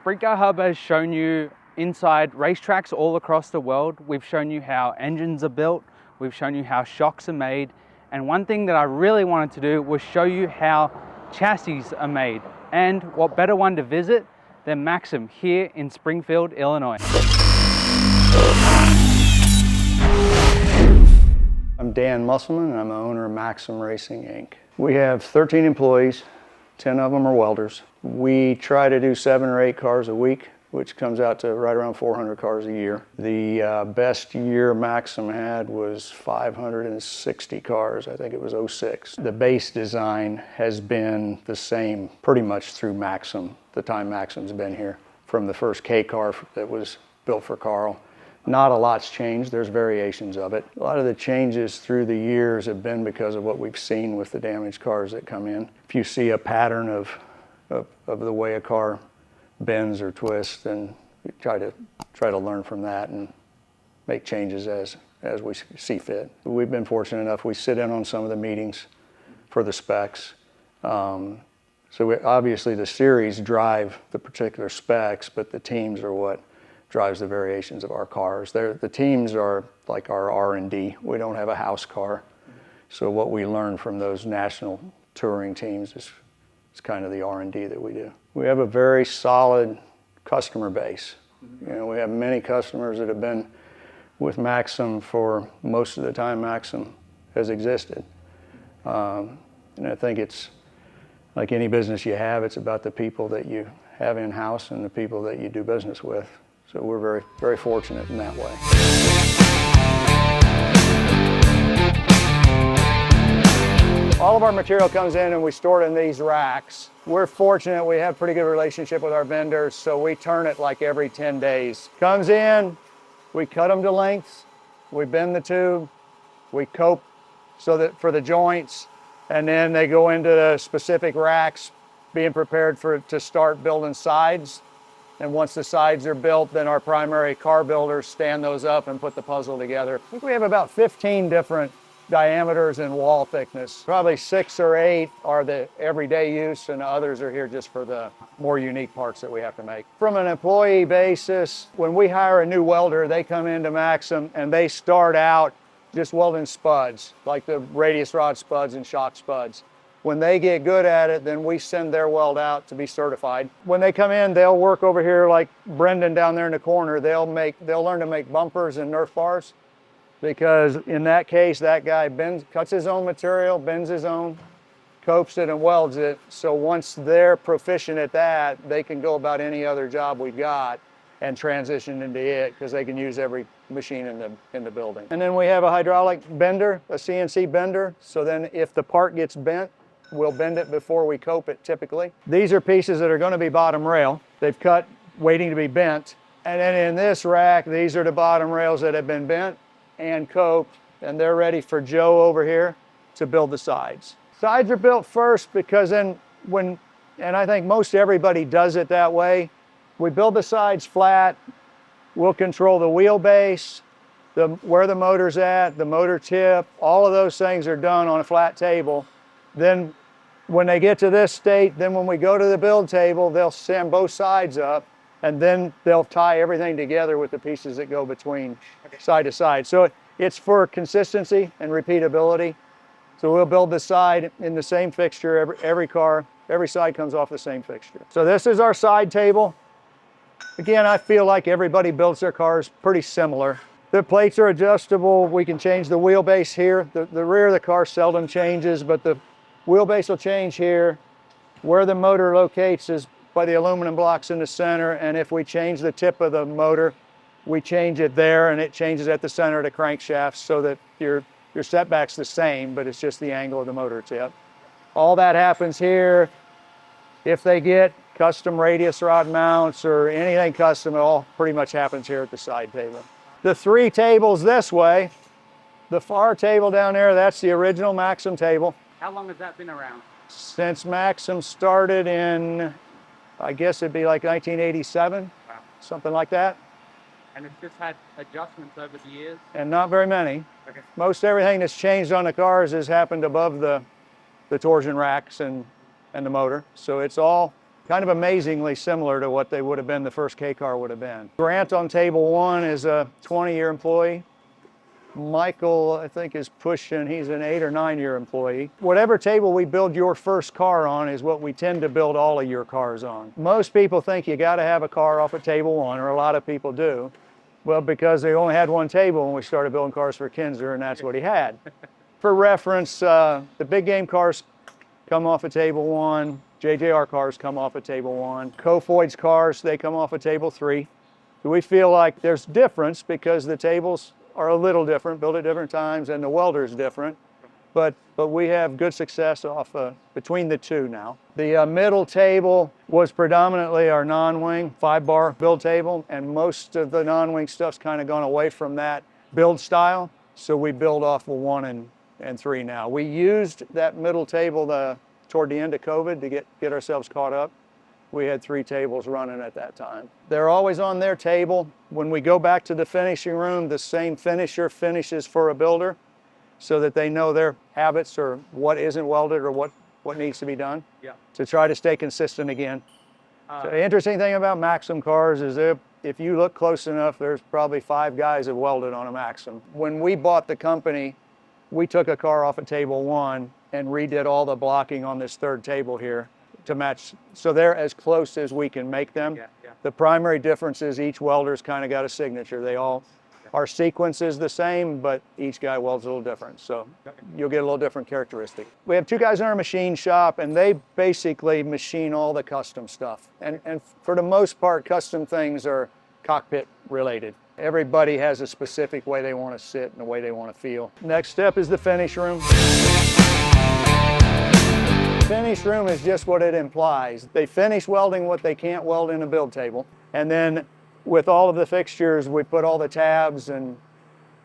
Sprint Car Hub has shown you inside racetracks all across the world. We've shown you how engines are built, we've shown you how shocks are made, and one thing that I really wanted to do was show you how chassis are made. And what better one to visit than Maxim here in Springfield, Illinois. I'm Dan Musselman, and I'm the owner of Maxim Racing, Inc. We have 13 employees, 10 of them are welders. We try to do 7 or 8 cars a week, which comes out to right around 400 cars a year. The best year Maxim had was 560 cars. I think it was 06. The base design has been the same pretty much through Maxim, the time Maxim's been here, from the first K car that was built for Carl. Not a lot's changed, there's variations of it. A lot of the changes through the years have been because of what we've seen with the damaged cars that come in. If you see a pattern of the way a car bends or twists, then we try to learn from that and make changes as we see fit. We've been fortunate enough, we sit in on some of the meetings for the specs. Obviously the series drive the particular specs, but the teams are what drives the variations of our cars. The teams are like our R&D. We don't have a house car. So what we learn from those national touring teams is kind of the R&D that we do. We have a very solid customer base. You know, we have many customers that have been with Maxim for most of the time Maxim has existed. And I think it's like any business you have, it's about the people that you have in-house and the people that you do business with. So we're very, very fortunate in that way. All of our material comes in and we store it in these racks. We're fortunate we have a pretty good relationship with our vendors, so we turn it like every 10 days. Comes in, we cut them to lengths, we bend the tube, we cope so that for the joints, and then they go into the specific racks being prepared to start building sides. And once the sides are built, then our primary car builders stand those up and put the puzzle together. I think we have about 15 different diameters and wall thickness. Probably 6 or 8 are the everyday use, and others are here just for the more unique parts that we have to make. From an employee basis, when we hire a new welder, they come into Maxim and they start out just welding spuds, like the radius rod spuds and shock spuds. When they get good at it, then we send their weld out to be certified. When they come in, they'll work over here like Brendan down there in the corner. They'll learn to make bumpers and Nerf bars, because in that case, that guy cuts his own material, bends his own, copes it and welds it. So once they're proficient at that, they can go about any other job we've got and transition into it, because they can use every machine in the building. And then we have a hydraulic bender, a CNC bender. So then if the part gets bent, we'll bend it before we cope it typically. These are pieces that are going to be bottom rail. They've cut, waiting to be bent. And then in this rack, these are the bottom rails that have been bent and coped, and they're ready for Joe over here to build the sides. Sides are built first because then and I think most everybody does it that way, we build the sides flat, we'll control the wheelbase, where the motor's at, the motor tip, all of those things are done on a flat table. Then when they get to this state, then when we go to the build table, they'll stand both sides up, and then they'll tie everything together with the pieces that go between side to side. So it's for consistency and repeatability. So we'll build the side in the same fixture. Every car, every side comes off the same fixture. So this is our side table. Again, I feel like everybody builds their cars pretty similar. The plates are adjustable. We can change the wheelbase here. The rear of the car seldom changes, but the wheelbase will change here. Where the motor locates is by the aluminum blocks in the center, and if we change the tip of the motor, we change it there, and it changes at the center of the crankshaft so that your setback's the same, but it's just the angle of the motor tip. All that happens here. If they get custom radius rod mounts or anything custom, it all pretty much happens here at the side table. The 3 tables this way, the far table down there, that's the original Maxim table. How long has that been around? Since Maxim started in, I guess it'd be like 1987, wow. Something like that. And it's just had adjustments over the years? And not very many. Okay. Most everything that's changed on the cars has happened above the torsion racks and the motor. So it's all kind of amazingly similar to what they would have been, the first K car would have been. Grant on table 1 is a 20-year employee. Michael, I think, is pushing, he's an 8 or 9-year employee. Whatever table we build your first car on is what we tend to build all of your cars on. Most people think you got to have a car off of table 1, or a lot of people do. Well, because they only had one table when we started building cars for Kinzer, and that's what he had. For reference, the big game cars come off of table 1. JJR cars come off of table 1. Kofoid's cars, they come off of table 3. So we feel like there's difference because the tables are a little different, built at different times, and the welder is different. But we have good success off between the two now. The middle table was predominantly our non-wing 5-bar build table, and most of the non-wing stuff's kind of gone away from that build style. So we build off of 1 and 3 now. We used that middle table toward the end of COVID to get ourselves caught up. We had 3 tables running at that time. They're always on their table. When we go back to the finishing room, the same finisher finishes for a builder so that they know their habits or what isn't welded or what needs to be done, to try to stay consistent again. So the interesting thing about Maxim cars is if you look close enough, there's probably 5 guys that welded on a Maxim. When we bought the company, we took a car off of table 1 and redid all the blocking on this 3rd table here to match, so they're as close as we can make them. The primary difference is each welder's kind of got a signature. Our sequence is the same, but each guy welds a little different, so you'll get a little different characteristic. We have 2 guys in our machine shop, and they basically machine all the custom stuff. And for the most part, custom things are cockpit related. Everybody has a specific way they want to sit and the way they want to feel. Next step is the finish room. Finish room is just what it implies. They finish welding what they can't weld in a build table. And then with all of the fixtures, we put all the tabs and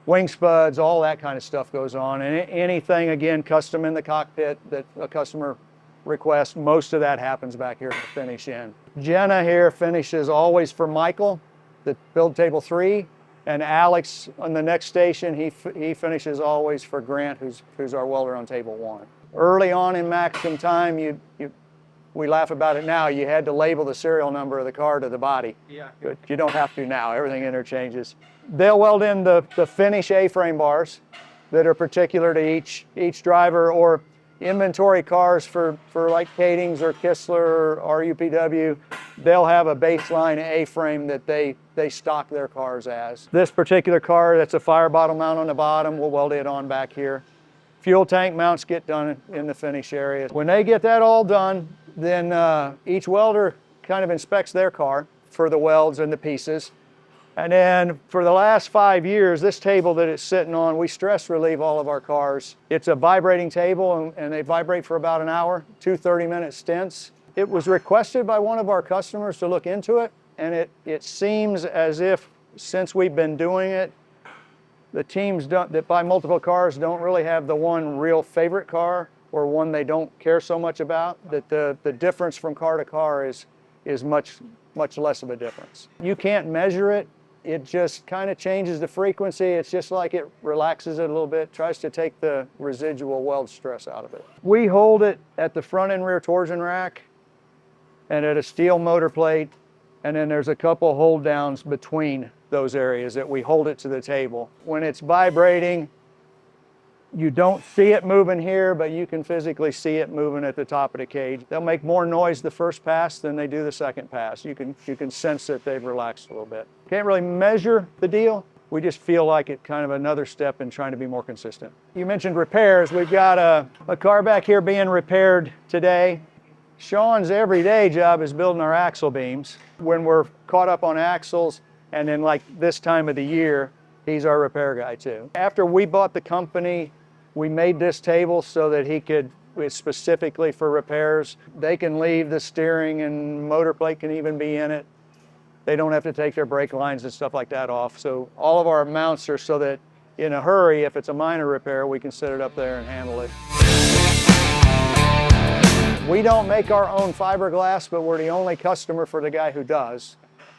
wing spuds, all that kind of stuff goes on. And anything, again, custom in the cockpit that a customer requests, most of that happens back here at the finish end. Jenna here finishes always for Michael, the build table 3. And Alex on the next station, he finishes always for Grant, who's our welder on table 1. Early on in Maxim time, we laugh about it now, you had to label the serial number of the car to the body. But you don't have to now, everything interchanges. They'll weld in the finish A-frame bars that are particular to each driver, or inventory cars for like Kadings or Kistler or UPW, they'll have a baseline A-frame that they stock their cars as. This particular car, that's a fire bottle mount on the bottom, we'll weld it on back here. Fuel tank mounts get done in the finish area. When they get that all done, then each welder kind of inspects their car for the welds and the pieces. And then for the last 5 years, this table that it's sitting on, we stress relieve all of our cars. It's a vibrating table, and they vibrate for about an hour, 2 30-minute stints. It was requested by one of our customers to look into it, and it seems as if since we've been doing it, the teams that buy multiple cars don't really have the one real favorite car or one they don't care so much about, that the difference from car to car is much less of a difference. You can't measure it. It just kind of changes the frequency. It's just like it relaxes it a little bit, tries to take the residual weld stress out of it. We hold it at the front and rear torsion rack and at a steel motor plate, and then there's a couple hold downs between those areas that we hold it to the table. When it's vibrating, you don't see it moving here, but you can physically see it moving at the top of the cage. They'll make more noise the first pass than they do the second pass. You can sense that they've relaxed a little bit. Can't really measure the deal. We just feel like it's kind of another step in trying to be more consistent. You mentioned repairs. We've got a car back here being repaired today. Sean's everyday job is building our axle beams. When we're caught up on axles, and then like this time of the year, he's our repair guy too. After we bought the company, we made this table so that it's specifically for repairs. They can leave the steering, and motor plate can even be in it. They don't have to take their brake lines and stuff like that off. So all of our mounts are so that in a hurry, if it's a minor repair, we can set it up there and handle it. We don't make our own fiberglass, but we're the only customer for the guy who does.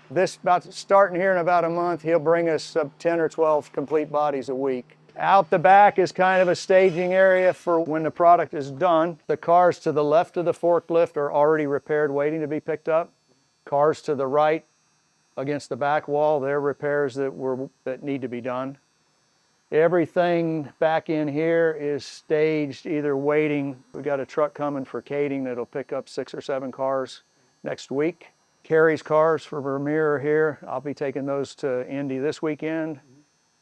This, starting here in about a month, he'll bring us 10 or 12 complete bodies a week. Out the back is kind of a staging area for when the product is done. The cars to the left of the forklift are already repaired, waiting to be picked up. Cars to the right against the back wall, they're repairs that need to be done. Everything back in here is staged, either waiting. We got a truck coming for Kading that'll pick up 6 or 7 cars next week. Carrie's cars for Vermeer are here. I'll be taking those to Indy this weekend.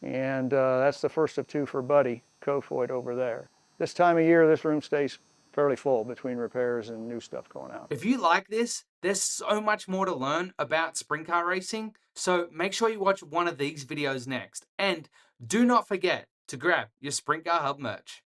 And that's the first of 2 for Buddy Kofoid over there. This time of year, this room stays fairly full between repairs and new stuff going out. If you like this, there's so much more to learn about sprint car racing, so make sure you watch one of these videos next. And do not forget to grab your Sprint Car Hub merch.